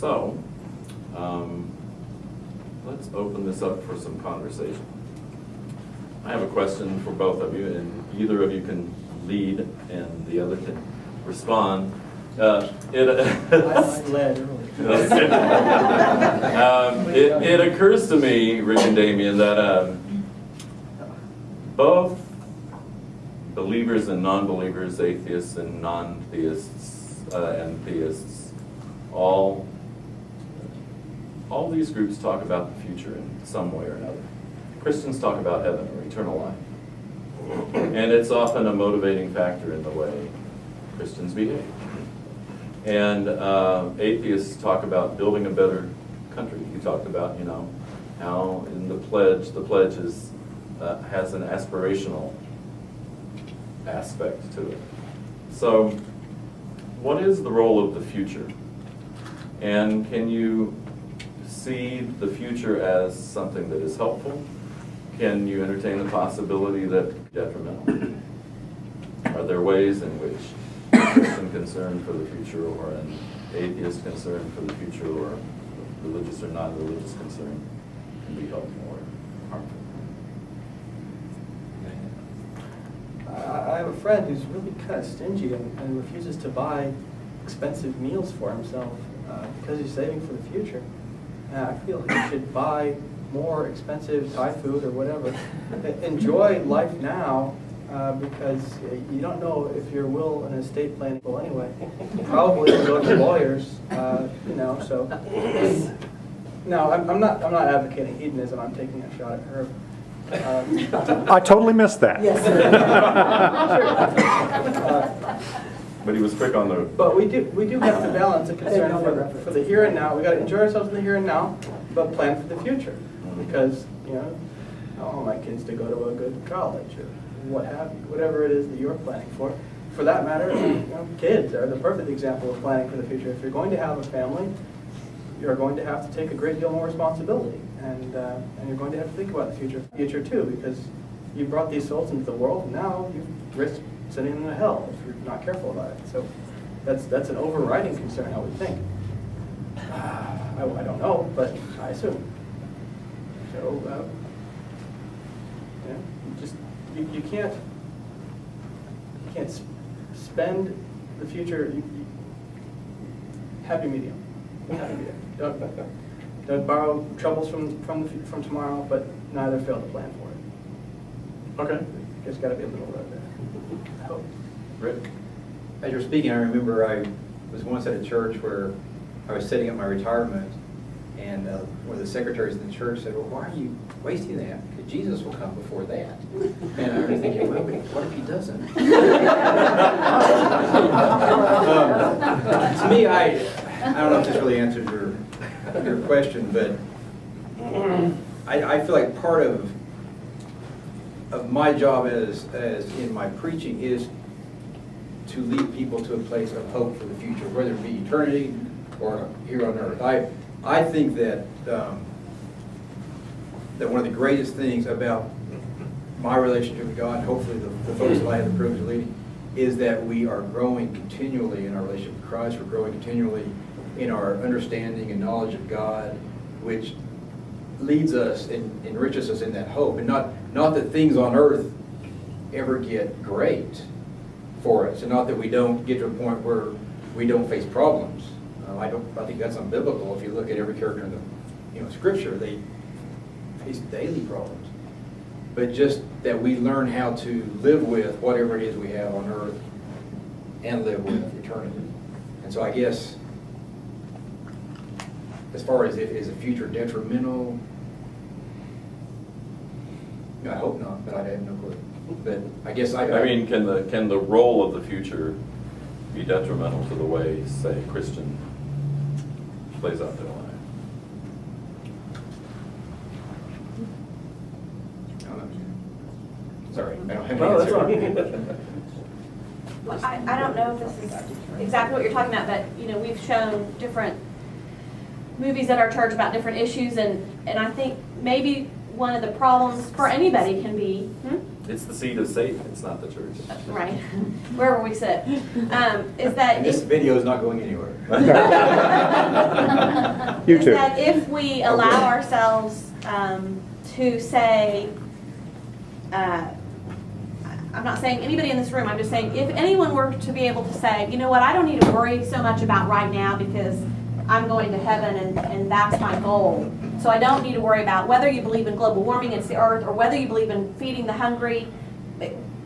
So, let's open this up for some conversation. I have a question for both of you, and either of you can lead and the other can respond. I led earlier. It occurs to me, Rick and Damion, that both believers and non-believers, atheists and non-theists, and theists, all these groups talk about the future in some way or another. Christians talk about heaven or eternal life. And it's often a motivating factor in the way Christians behave. And atheists talk about building a better country. You talked about, how in the pledge is, has an aspirational aspect to it. So, what is the role of the future? And can you see the future as something that is helpful? Can you entertain the possibility that it's detrimental? Are there ways in which a Christian concern for the future or an atheist concern for the future or religious or non-religious concern can be helpful or harmful? I have a friend who's really kind of stingy and refuses to buy expensive meals for himself because he's saving for the future. I feel he should buy more expensive Thai food or whatever. Enjoy life now because you don't know if your will and estate plan will anyway. Probably go to lawyers, so. No, I'm not advocating hedonism. I'm taking a shot at her. I totally missed that. Yes. But he was quick on the... But we do have to balance a concern for the here and now. We got to enjoy ourselves in the here and now, but plan for the future. Because, I want my kids to go to a good college or what have you, whatever it is that you're planning for. For that matter, kids are the perfect example of planning for the future. If you're going to have a family, you're going to have to take a great deal more responsibility, and you're going to have to think about the future too, because you brought these souls into the world, and now you risk sending them to hell if you're not careful about it. So that's an overriding concern, I would think. I don't know, but I assume. So you can't spend the future. Happy medium. Happy medium. Don't borrow troubles from tomorrow, but neither fail to plan for it. Okay. There's got to be a little road there. I hope. Rick? As you're speaking, I remember I was once at a church where I was setting up my retirement, and one of the secretaries of the church said, "Well, why are you wasting that? Because Jesus will come before that." And I was thinking, well, but what if he doesn't? To me, I don't know if this really answers your question, but I feel like part of my job as in my preaching is to lead people to a place of hope for the future, whether it be eternity or here on earth. I think that that one of the greatest things about my relationship with God, and hopefully the folks that I have the privilege of leading, is that we are growing continually in our relationship with Christ. We're growing continually in our understanding and knowledge of God, which leads us and enriches us in that hope. And not that things on earth ever get great for us, and not that we don't get to a point where we don't face problems. I think that's unbiblical. If you look at every character in the Scripture, they face daily problems. But just that we learn how to live with whatever it is we have on earth and live with eternity. And so I guess, as far as is the future detrimental, I hope not, but I have no clue. But I guess I mean, can the role of the future be detrimental to the way, say, a Christian plays out their life? Sorry, I don't have No, that's an all answer. right. Well, I don't know if this is exactly what you're talking about, but we've shown different movies at our church about different issues, and I think maybe one of the problems for anybody can be It's the seat of Satan, it's not the church. right, wherever we sit, is that And this video is not going anywhere. You is too. that if we allow ourselves to say, I'm not saying anybody in this room, I'm just saying if anyone were to be able to say, you know what, I don't need to worry so much about right now because I'm going to heaven and that's my goal. So I don't need to worry about whether you believe in global warming, it's the earth, or whether you believe in feeding the hungry,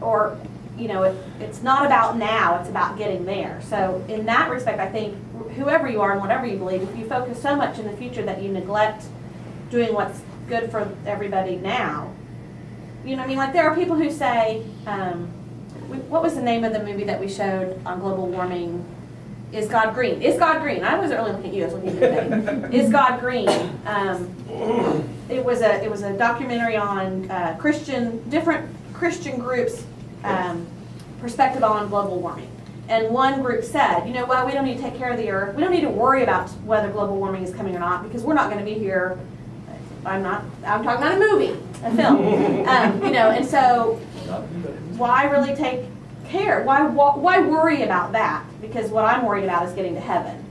or, you know, it's not about now, it's about getting there. So in that respect, I think whoever you are and whatever you believe, if you focus so much in the future that you neglect doing what's good for everybody now, you know what I mean? Like there are people who say, what was the name of the movie that we showed on global warming? Is God green? Is God green? I wasn't really looking at you, I was looking at the thing. Is God green? It was a documentary on different Christian groups' perspective on global warming. And one group said, you know what, we don't need to take care of the earth. We don't need to worry about whether global warming is coming or not because we're not going to be here. I'm talking about a movie, a film. You know, and so why really take care? Why worry about that? Because what I'm worried about is getting to heaven.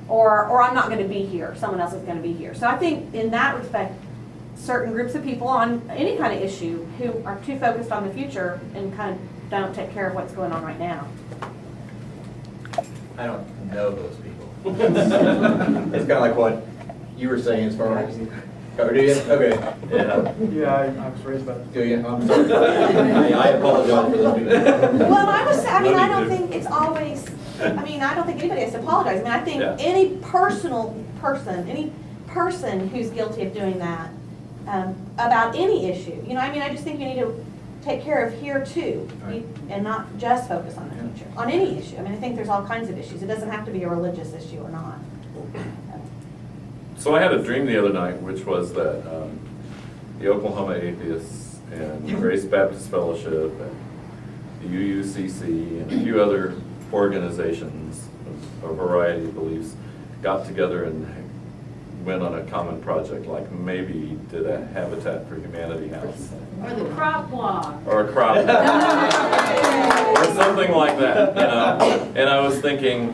Or I'm not going to be here. Someone else is going to be here. So I think in that respect, certain groups of people on any kind of issue who are too focused on the future and kind of don't take care of what's going on right now. I don't know those people. It's kind of like what you were saying as far as, or do you? Okay. Yeah. Yeah, I was raised by Do you? I'm sorry. I apologize for those people. Well, I No mean, I need don't to. think it's always, I mean, I don't think anybody has to apologize. I mean, I think Yeah. any person who's guilty of doing that, about any issue, you know, I mean, I just think you need to take care of here too, Right. and not just focus on the future, on any issue. I mean, I think there's all kinds of issues. It doesn't have to be a religious issue or not. So I had a dream the other night, which was that the Oklahoma Atheists and Grace Baptist Fellowship and the UUCC and a few other organizations of a variety of beliefs got together and went on a common project, like maybe did a Habitat for Humanity house. Or the crop walk. Or a crop. Or something like that, you know? And I was thinking,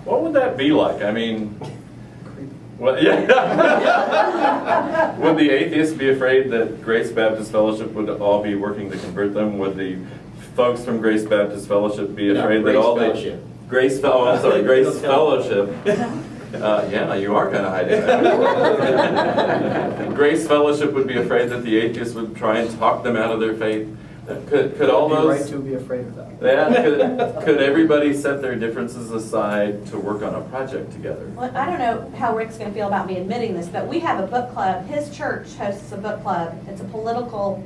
what would that be like? I mean, well, yeah. Would the atheists be afraid that Grace Baptist Fellowship would all be working to convert them? Would the folks from Grace Baptist Fellowship be afraid that all the Grace Fellowship. Yeah, you are kind of hiding that. Grace Fellowship would be afraid that the atheists would try and talk them out of their faith. Could all You're those? right to be afraid of that. Yeah. Could everybody set their differences aside to work on a project together? Well, I don't know how Rick's going to feel about me admitting this, but we have a book club. His church hosts a book club. It's a political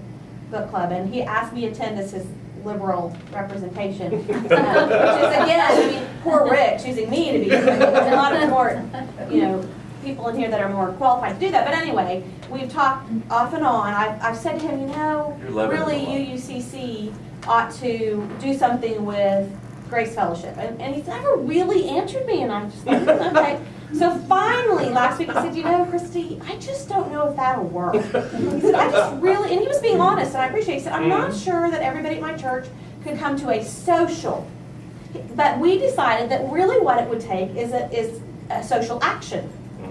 book club, and he asked me to attend as his liberal representation, which is, again, I mean, poor Rick choosing me to be. There's a lot of more, you know, people in here that are more qualified to do that. But anyway, we've talked off and on. I've said to him, you know, You're leveling really a lot. UUCC ought to do something with Grace Fellowship. And he's never really answered me, and I'm just like, okay. So finally, last week, he said, you know, Christy, I just don't know if that'll work. He said, I just really, and he was being honest, and I appreciate it. He said, I'm not sure that everybody at my church could come to a social. But we decided that really what it would take is a social action.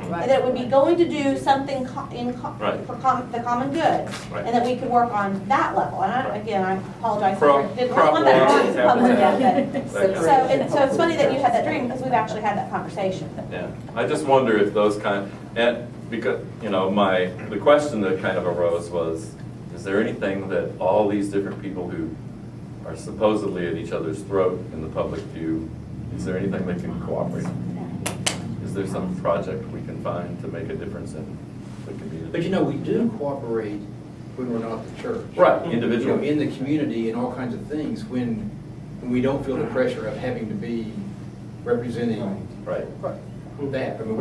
Right. And that it would be going to do something Right. for the common good, Right. and that we could work on that level. And I apologize, Crop- I didn't crop want that walk, to public yet, habitat. but so it's funny that you had that dream because we've actually had that conversation. Yeah, I just wonder if those and because, you know, the question that kind of arose was, is there anything that all these different people who are supposedly at each other's throat in the public view, is there anything they can cooperate on? Is there some project we can find to make a difference in the community? But you know, we do cooperate when we're not the church. Right, You individual. know, in the community and all kinds of things, when we don't feel the pressure of having to be representing Right. that. I mean,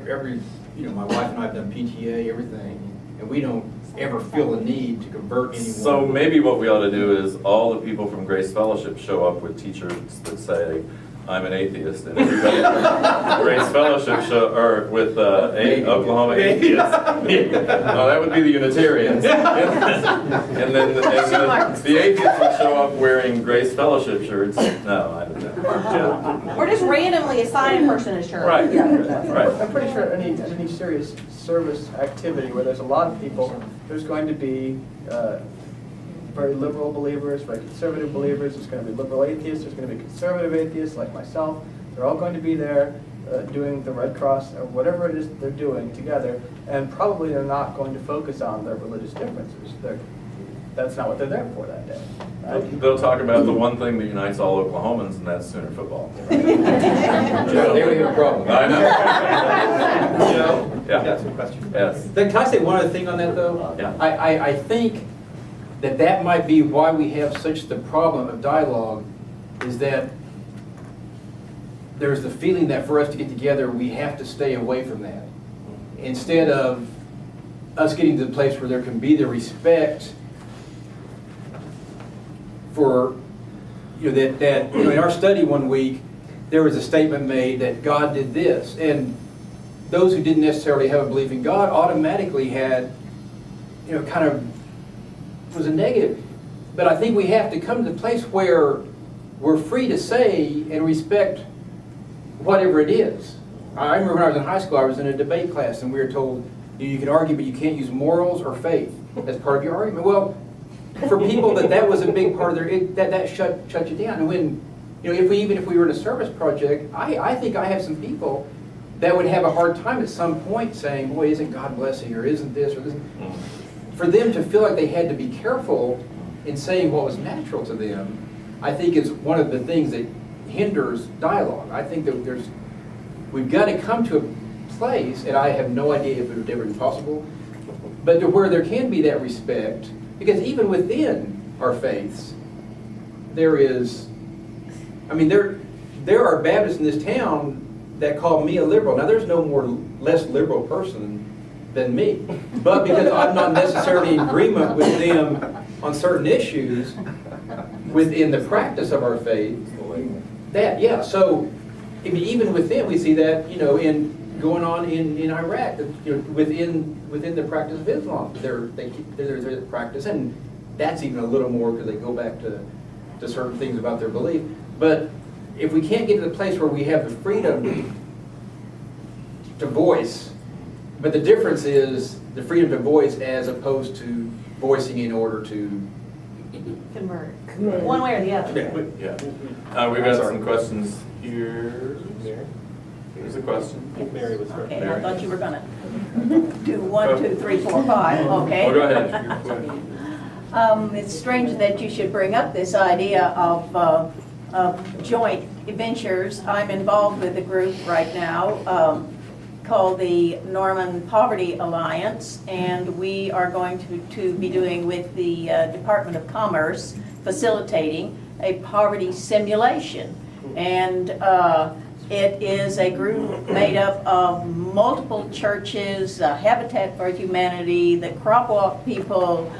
every, you know, my wife and I have done PTA, everything, and we don't ever feel a need to convert anyone. So maybe what we ought to do is all the people from Grace Fellowship show up with t-shirts that say, I'm an atheist, and if you go to Grace Fellowship show, or with Oklahoma Atheists, well, that would be the Unitarians. And then the atheists would show up wearing Grace Fellowship shirts. No, I don't know. Or just randomly assign a person a shirt. Right, right. I'm pretty sure any serious service activity where there's a lot of people, there's going to be very liberal believers, very conservative believers. There's going to be liberal atheists. There's going to be conservative atheists like myself. They're all going to be there doing the Red Cross or whatever it is they're doing together. And probably they're not going to focus on their religious differences. That's not what they're there for that day. They'll talk about the one thing that unites all Oklahomans, and that's Sooner football. Joe, there we have a problem. I know. Joe? Yeah. Got some questions? Yes. Can I say one other thing on that, though? Yeah. I think that might be why we have such the problem of dialogue, is that there's the feeling that for us to get together, we have to stay away from that. Instead of us getting to the place where there can be the respect for, that in our study one week, there was a statement made that God did this. And those who didn't necessarily have a belief in God automatically had, kind of, was a negative. But I think we have to come to the place where we're free to say and respect whatever it is. I remember when I was in high school, I was in a debate class, and we were told, you can argue, but you can't use morals or faith as part of your argument. Well, for people that was a big part of that shut you down. And when, even if we were in a service project, I think I have some people that would have a hard time at some point saying, boy, isn't God blessing, or isn't this, or this. For them to feel like they had to be careful in saying what was natural to them, I think is one of the things that hinders dialogue. I think that we've got to come to a place, and I have no idea if it would ever be possible, but to where there can be that respect, because even within our faiths, there are Baptists in this town that call me a liberal. Now, there's no less liberal person than me, but because I'm not necessarily in agreement with them on certain issues within the practice of our faith, so even within, we see that, in going on in Iraq, within the practice of Islam, their practice, and that's even a little more because they go back to certain things about their belief. But if we can't get to the place where we have the freedom to voice, but the difference is the freedom to voice as opposed to voicing in order to Convert. One way or the other. Yeah. We've got some questions here. Here's a question. Mary was first. Okay, Mary. I thought you were gonna do 1, 2, 3, 4, 5, okay? Oh, go ahead. It's strange that you should bring up this idea of joint ventures. I'm involved with a group right now called the Norman Poverty Alliance, and we are going to be doing with the Department of Commerce, facilitating a poverty simulation. And it is a group made up of multiple churches, Habitat for Humanity, the Crop Walk people,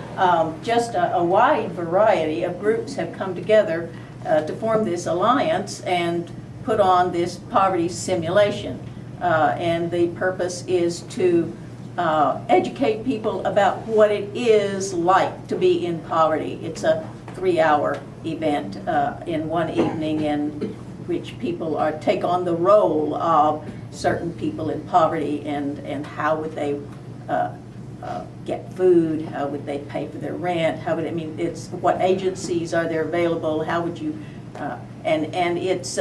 just a wide variety of groups have come together to form this alliance and put on this poverty simulation. And the purpose is to educate people about what it is like to be in poverty. It's a 3-hour event in one evening in which people take on the role of certain people in poverty and how would they get food, how would they pay for their rent, it's what agencies are there available, how would you, and it's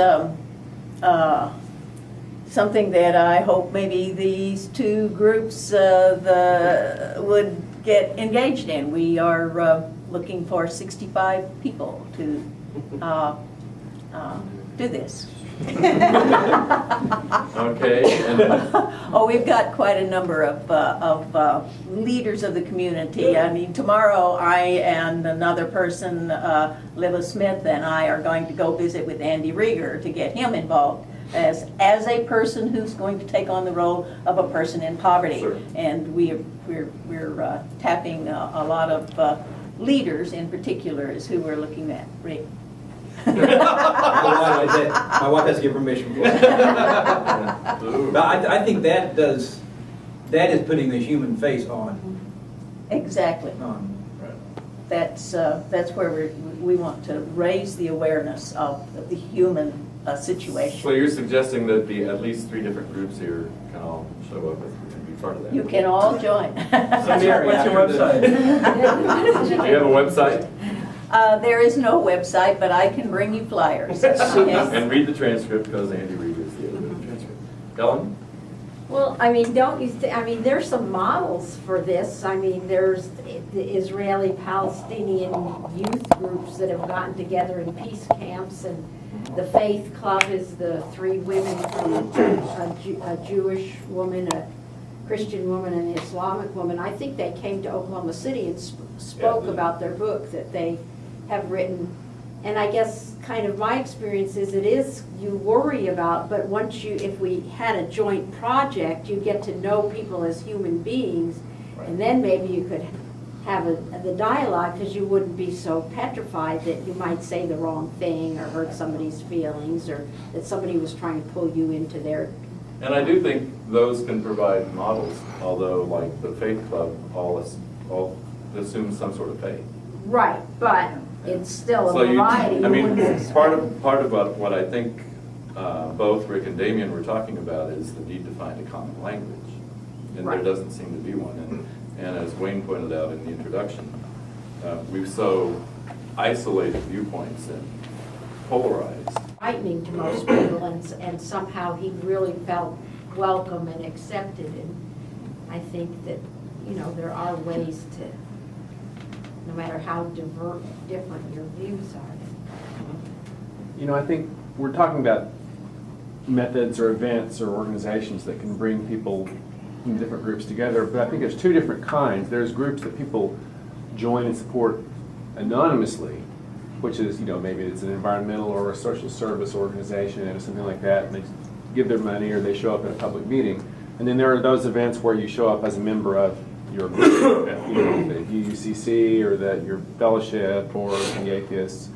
something that I hope maybe these two groups would get engaged in. We are looking for 65 people to do this. Okay. Oh, we've got quite a number of leaders of the community. I mean, tomorrow I and another person, Liva Smith, and I are going to go visit with Andy Rieger to get him involved as a person who's going to take on the role of a person in poverty. Sure. And we're tapping a lot of leaders in particular is who we're looking at. Rick. My wife has to give permission for it. But I think that is putting the human face on. Exactly. That's where we want to raise the awareness of the human situation. So you're suggesting that at least 3 different groups here can all show up and be part of that? You can all join. So Mary, what's your website? Do you have a website? There is no website, but I can bring you flyers. Okay? And read the transcript, because Andy reads the transcript. Ellen? Well, I mean, don't you I mean, there's some models for this. I mean, there's the Israeli-Palestinian youth groups that have gotten together in peace camps, and the Faith Club is the 3 women from a Jewish woman, a Christian woman, and an Islamic woman. I think they came to Oklahoma City and spoke about their book that they have written. And I guess kind of my experience is you worry about, but if we had a joint project, you get to know people as human beings, and then maybe you could have the dialogue, because you wouldn't be so petrified that you might say the wrong thing or hurt somebody's feelings, or that somebody was trying to pull you into their... And I do think those can provide models, although like the Faith Club all assumes some sort of faith. Right, but it's still So a variety. I mean, part of what I think both Rick and Damion were talking about is the need to find a common language, and Right. there doesn't seem to be one. And as Wayne pointed out in the introduction, we've so isolated viewpoints and polarized. Frightening to most people, and somehow he really felt welcome and accepted. And I think that, there are ways to, no matter how different your views are. I think we're talking about methods or events or organizations that can bring people in different groups together, but I think there's 2 different kinds. There's groups that people join and support anonymously, which is, maybe it's an environmental or a social service organization or something like that, and they give their money or they show up at a public meeting. And then there are those events where you show up as a member of your group, the UUCC or your fellowship or the Atheists,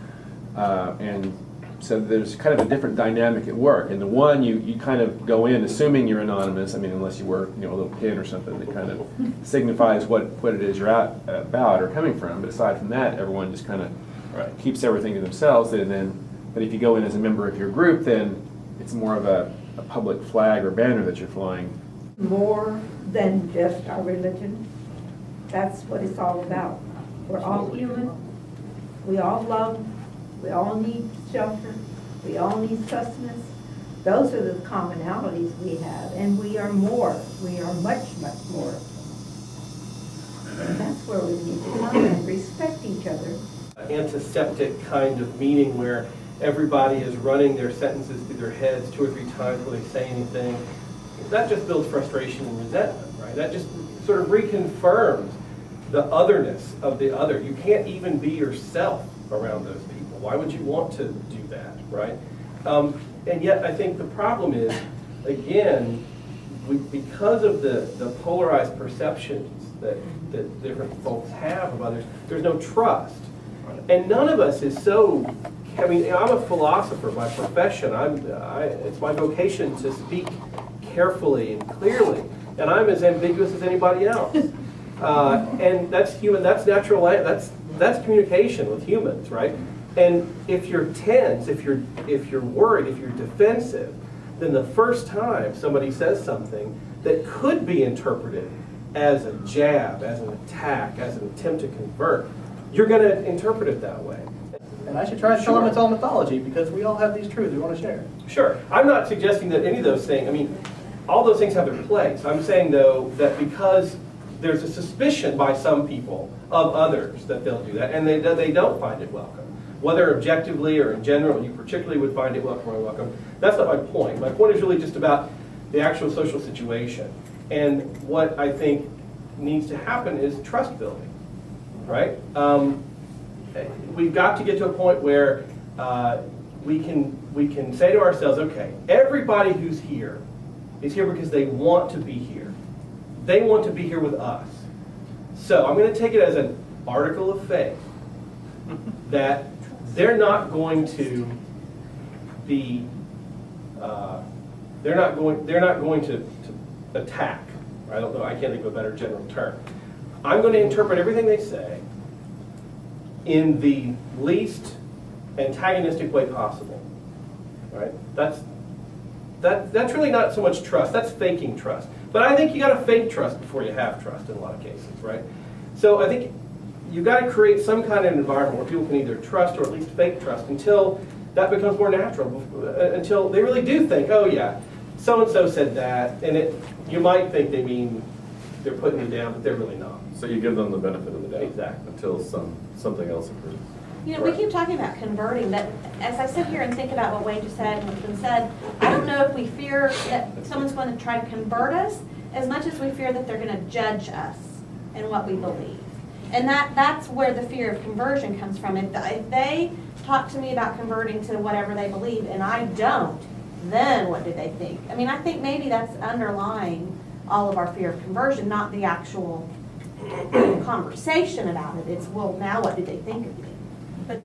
and so there's kind of a different dynamic at work. And the one you kind of go in assuming you're anonymous. I mean, unless you wear a little pin or something that kind of signifies what it is you're about or coming from. But aside from that, everyone just kind of keeps everything to themselves. But if you go in as a member of your group, then it's more of a public flag or banner that you're flying. More than just our religion. That's what it's all about. We're all human. We all love. We all need shelter. We all need sustenance. Those are the commonalities we have, and we are more. We are much, much more. And that's where we need to come and respect each other. Antiseptic kind of meeting where everybody is running their sentences through their heads 2 or 3 times before they say anything. That just builds frustration and resentment, right? That just sort of reconfirms the otherness of the other. You can't even be yourself around those people. Why would you want to do that, right? And yet I think the problem is, again, because of the polarized perceptions that different folks have of others, there's no trust. And none of us is so, I'm a philosopher by profession. It's my vocation to speak carefully and clearly, and I'm as ambiguous as anybody else. And that's human, that's natural, that's communication with humans, right? And if you're tense, if you're worried, if you're defensive, then the first time somebody says something that could be interpreted as a jab, as an attack, as an attempt to convert, you're going to interpret it that way. And I should try to tell them it's all mythology, because we all have these truths we want to share. Sure. I'm not suggesting that any of those things, all those things have their place. I'm saying, though, that because there's a suspicion by some people of others that they'll do that, and they don't find it welcome. Whether objectively or in general, you particularly would find it welcome or unwelcome. That's not my point. My point is really just about the actual social situation. And what I think needs to happen is trust building, right? We've got to get to a point where we can say to ourselves, okay, everybody who's here is here because they want to be here. They want to be here with us. So I'm going to take it as an article of faith that they're not going to be, they're not going to attack. I don't know, I can't think of a better general term. I'm going to interpret everything they say in the least antagonistic way possible. Right? That's really not so much trust. That's faking trust. But I think you got to fake trust before you have trust in a lot of cases, right? So I think you've got to create some kind of environment where people can either trust or at least fake trust until that becomes more natural, until they really do think, oh yeah, so-and-so said that, and you might think they mean they're putting you down, but they're really not. So you give them the benefit of the doubt. Exactly. Until something else occurs. You know, we keep talking about converting, but as I sit here and think about what Wayne just said and what's been said, I don't know if we fear that someone's going to try to convert us as much as we fear that they're going to judge us and what we believe. And that's where the fear of conversion comes from. If they talk to me about converting to whatever they believe and I don't, then what do they think? I mean, I think maybe that's underlying all of our fear of conversion, not the actual conversation about it. It's, well, now what do they think of me?